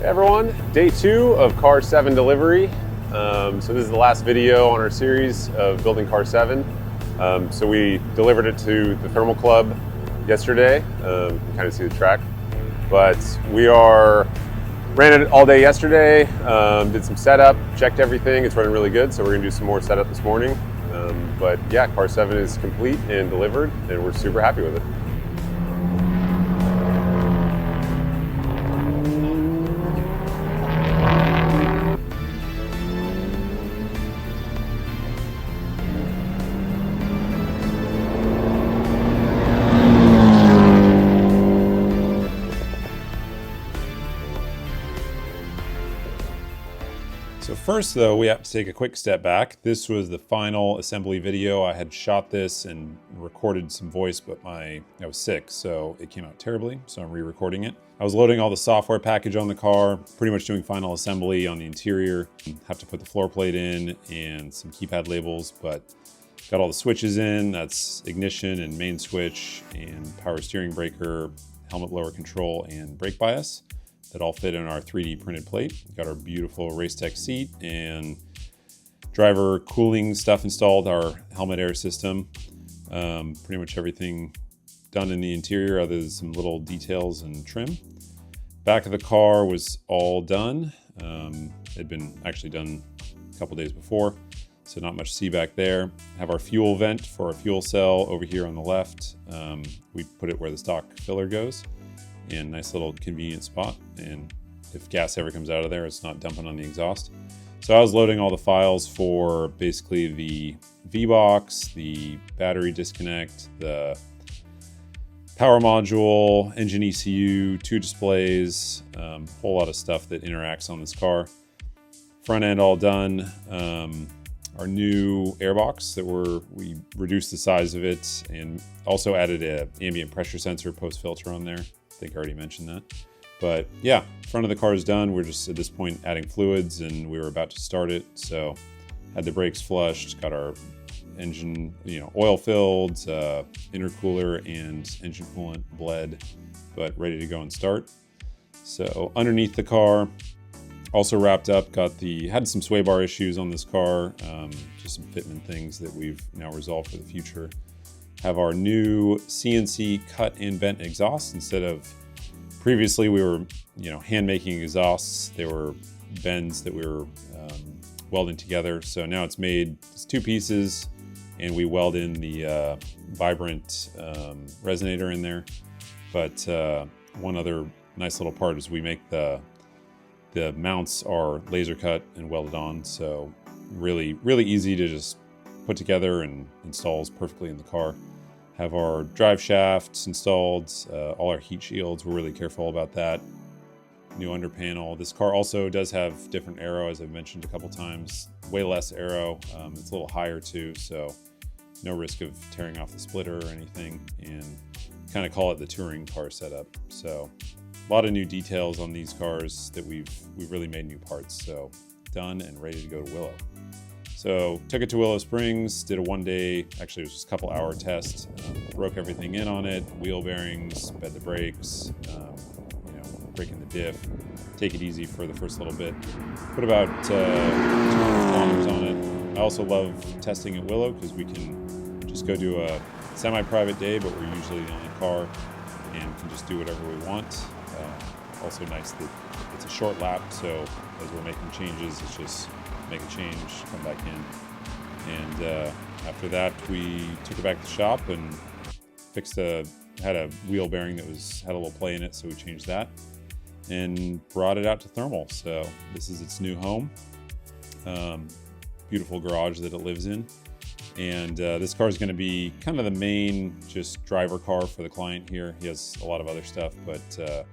Everyone, day 2 of car 7 delivery. So this is the last video on our series of building car 7. So we delivered it to the Thermal Club yesterday. You can kind of see the track, but ran it all day yesterday. Did some setup, checked everything. It's running really good, so we're gonna do some more setup this morning. But yeah, car 7 is complete and delivered, and we're super happy with it. So first though, we have to take a quick step back. This was the final assembly video. I had shot this and recorded some voice, but I was sick, so it came out terribly, so I'm re-recording it. I was loading all the software package on the car, pretty much doing final assembly on the interior. Have to put the floor plate in and some keypad labels, but got all the switches in. That's ignition and main switch and power steering breaker, helmet blower control, and brake bias. That all fit in our 3D printed plate. Got our beautiful racetrack seat and driver cooling stuff installed, our helmet air system. Pretty much everything done in the interior other than some little details and trim. Back of the car was all done. Had been actually done a couple days before, so not much to see back there. Have our fuel vent for our fuel cell over here on the left. We put it where the stock filler goes. And nice little convenient spot, and if gas ever comes out of there, it's not dumping on the exhaust. So I was loading all the files for basically the V-box, the battery disconnect, the power module, engine ECU, 2 displays, a whole lot of stuff that interacts on this car. Front end all done. Our new airbox that we reduced the size of it and also added an ambient pressure sensor post filter on there. I think I already mentioned that. But yeah, front of the car is done. We're just at this point adding fluids and we were about to start it. So had the brakes flushed, got our engine, oil filled, intercooler and engine coolant bled, but ready to go and start. So underneath the car, also wrapped up, had some sway bar issues on this car, just some fitment things that we've now resolved for the future. Have our new CNC cut and bent exhausts instead of previously we were, hand making exhausts. They were bends that we were welding together. So now it's 2 pieces, and we weld in the vibrant resonator in there. But one other nice little part is we make the mounts are laser cut and welded on. So really, really easy to just put together and installs perfectly in the car. Have our drive shafts installed, all our heat shields. We're really careful about that. New under panel. This car also does have different aero, as I've mentioned a couple times. Way less aero. It's a little higher too, so no risk of tearing off the splitter or anything. And kind of call it the touring car setup. So a lot of new details on these cars that we've really made new parts. So done and ready to go to Willow. So took it to Willow Springs, did a 1-day, actually it was just a couple hour test, broke everything in on it, wheel bearings, bed the brakes, breaking the diff, take it easy for the first little bit. Put about 200 kilometers on it. I also love testing at Willow because we can just go do a semi-private day, but we're usually the only car and can just do whatever we want. Also nice that it's a short lap, so as we're making changes, it's just make a change, come back in. And after that, we took it back to the shop and had a wheel bearing that had a little play in it, so we changed that and brought it out to Thermal. So this is its new home. Beautiful garage that it lives in. And this car is going to be kind of the main just driver car for the client here. He has a lot of other stuff, but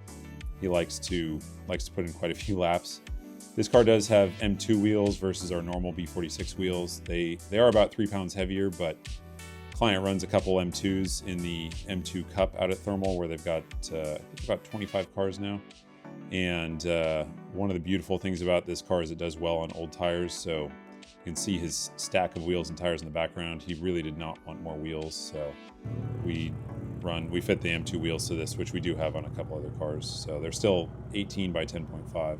he likes to put in quite a few laps. This car does have M2 wheels versus our normal B46 wheels. They are about 3 pounds heavier, but client runs a couple M2s in the M2 Cup out at Thermal, where they've got I think about 25 cars now. And one of the beautiful things about this car is it does well on old tires. So you can see his stack of wheels and tires in the background. He really did not want more wheels, so we run. We fit the M2 wheels to this, which we do have on a couple other cars. So they're still 18 by 10.5.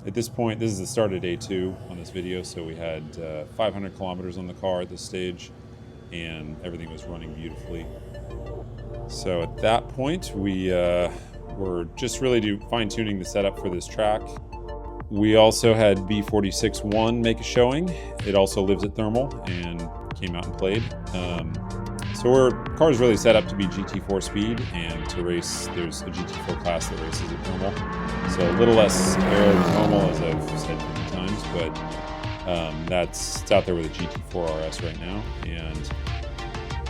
At this point, this is the start of day 2 on this video. So we had 500 kilometers on the car at this stage, and everything was running beautifully. So at that point, we were just really fine-tuning the setup for this track. We also had B46 make a showing. It also lives at Thermal and came out and played. So our car is really set up to be GT4 speed, and to race, there's a GT4 class that races at Thermal. So a little less aero than normal, as I've said many times, but it's out there with a GT4 RS right now. And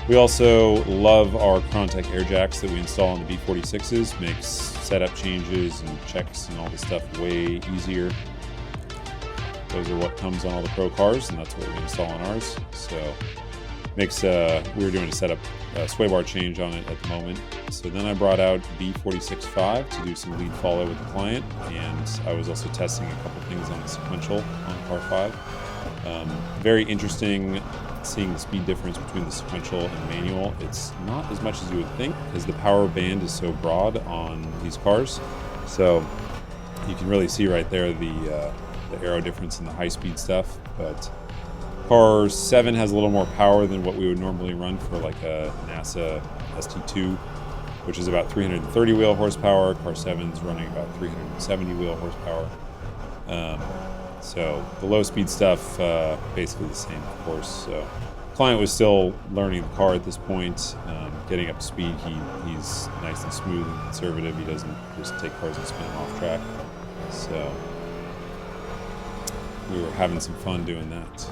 we also love our Chrontech air jacks that we install on the B46s. Makes setup changes and checks and all this stuff way easier. Those are what comes on all the Pro cars, and that's what we install on ours. So makes we were doing a setup sway bar change on it at the moment. So then I brought out B46 to do some lead follow with the client, and I was also testing a couple things on the sequential on car 5. Very interesting seeing the speed difference between the sequential and manual. It's not as much as you would think, because the power band is so broad on these cars. So you can really see right there the aero difference in the high speed stuff. But car 7 has a little more power than what we would normally run for like a NASA ST2, which is about 330 wheel horsepower. Car 7's running about 370 wheel horsepower. So the low speed stuff, basically the same, of course. So client was still learning the car at this point, getting up to speed. He's nice and smooth and conservative. He doesn't just take cars and spin them off track. So we were having some fun doing that.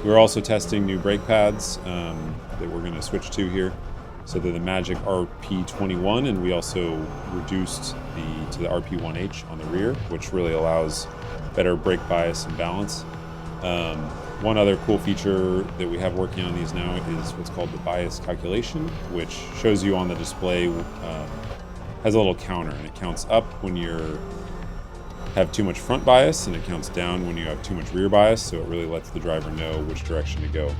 We were also testing new brake pads that we're going to switch to here. So they're the Magic RP21, and we also reduced to the RP1H on the rear, which really allows better brake bias and balance. One other cool feature that we have working on these now is what's called the bias calculation, which shows you on the display, has a little counter, and it counts up when you have too much front bias, and it counts down when you have too much rear bias, so it really lets the driver know which direction to go.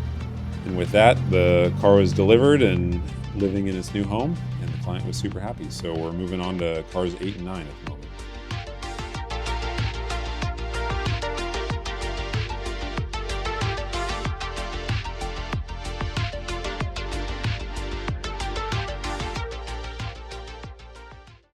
And with that, the car was delivered and living in its new home, and the client was super happy. So we're moving on to cars 8 and 9 at the moment.